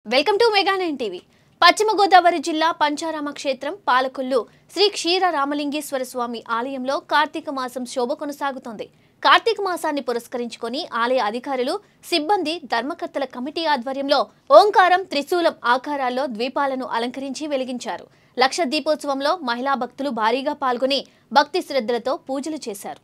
Welcome to mega 9 TV. పశ్చిమ గోదావరి జిల్లా పంచారామ క్షేత్రం పాలకొల్లు శ్రీ క్షీర రామలింగేశ్వర స్వామి ఆలయంలో కార్తీక మాసం శోభ కొనసాగుతోంది. కార్తీక మాసాన్ని పురస్కరించుకొని ఆలయ అధికారులు, సిబ్బంది, ధర్మకర్తల కమిటీ ఆధ్వర్యంలో ఓంకారం, త్రిశూలం ఆకారాల్లో ద్వీపాలను అలంకరించి వెలిగించారు. లక్ష దీపోత్సవంలో మహిళా భక్తులు భారీగా పాల్గొని భక్తి శ్రద్ధలతో పూజలు చేశారు.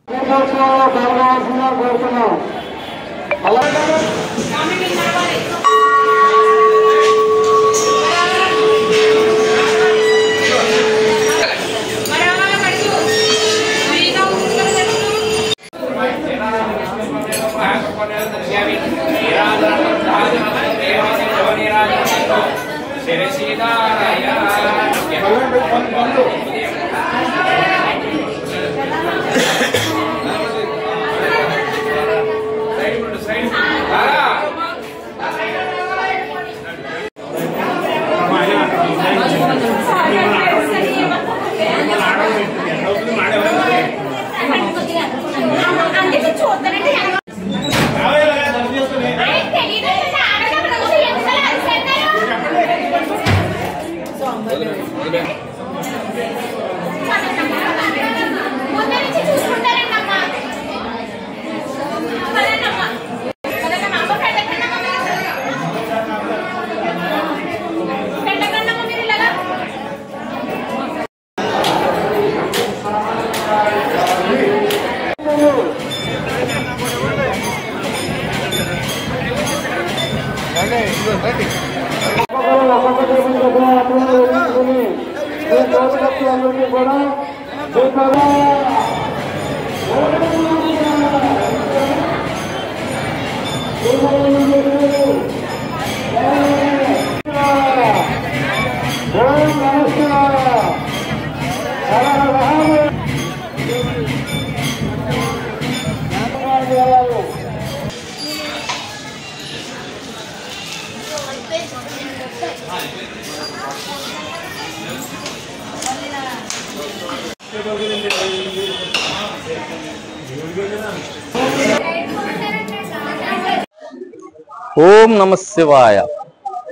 ఓం నమ శివాయ.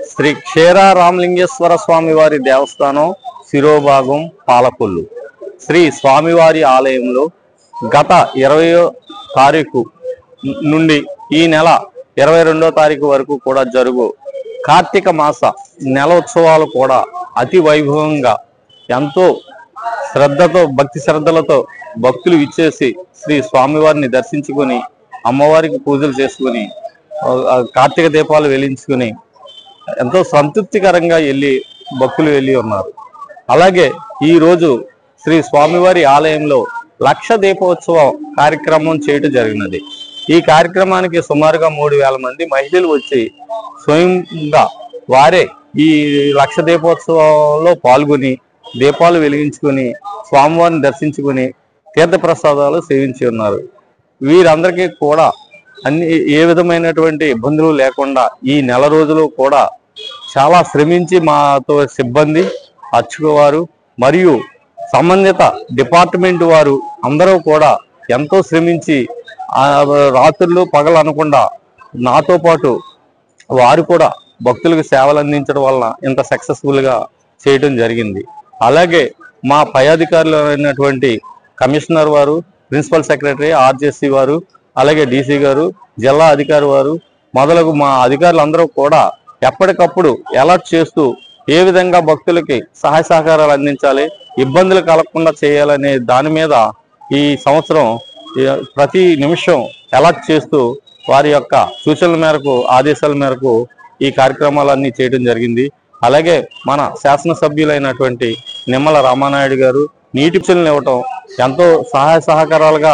శ్రీ క్షీర రామలింగేశ్వర స్వామివారి దేవస్థానం శిరోభాగం పాలకొల్లు శ్రీ స్వామివారి ఆలయంలో గత 20వ తారీఖు నుండి ఈ నెల 22వ తారీఖు వరకు కూడా జరుగు కార్తీక మాస నెల ఉత్సవాలు కూడా అతి వైభవంగా ఎంతో శ్రద్ధతో భక్తి శ్రద్ధలతో భక్తులు ఇచ్చేసి శ్రీ స్వామివారిని దర్శించుకొని అమ్మవారికి పూజలు చేసుకుని కార్తీక దీపాలు వెలిగించుకుని ఎంతో సంతృప్తికరంగా భక్తులు వెళ్ళి ఉన్నారు. అలాగే ఈరోజు శ్రీ స్వామివారి ఆలయంలో లక్ష దీపోత్సవం కార్యక్రమం చేయటం జరిగినది. ఈ కార్యక్రమానికి సుమారుగా 3000 మంది మహిళలు వచ్చి స్వయంగా వారే ఈ లక్ష దీపోత్సవంలో పాల్గొని దీపాలు వెలిగించుకొని స్వామివారిని దర్శించుకుని తీర్థప్రసాదాలు సేవించి ఉన్నారు. వీరందరికీ కూడా ఏ విధమైనటువంటి ఇబ్బందులు లేకుండా ఈ నెల రోజులు కూడా చాలా శ్రమించి మాతో సిబ్బంది, అర్చకువారు మరియు సంబంధిత డిపార్ట్మెంట్ వారు అందరూ కూడా ఎంతో శ్రమించి రాత్రులు పగలు అనకుండా నాతో పాటు వారు కూడా భక్తులకు సేవలు అందించడం వలన ఇంత సక్సెస్ఫుల్గా చేయడం జరిగింది. అలాగే మా పై అధికారులు అయినటువంటి కమిషనర్ వారు, ప్రిన్సిపల్ సెక్రటరీ, ఆర్జేసీ వారు, అలాగే డీసీ గారు, జిల్లా అధికారి వారు మొదలగు మా అధికారులందరూ కూడా ఎప్పటికప్పుడు అలర్ట్ చేస్తూ ఏ విధంగా భక్తులకి సహాయ సహకారాలు అందించాలి, ఇబ్బందులు కలగకుండా చేయాలనే దాని మీద ఈ సంవత్సరం ప్రతి నిమిషం అలర్ట్ చేస్తూ వారి యొక్క సూచనల మేరకు, ఆదేశాల మేరకు ఈ కార్యక్రమాలన్నీ చేయడం జరిగింది. అలాగే మన శాసనసభ్యులైనటువంటి నిమ్మల రామానాయుడు గారు నీటి పిలుపులను ఇవ్వటం ఎంతో సహాయ సహకారాలుగా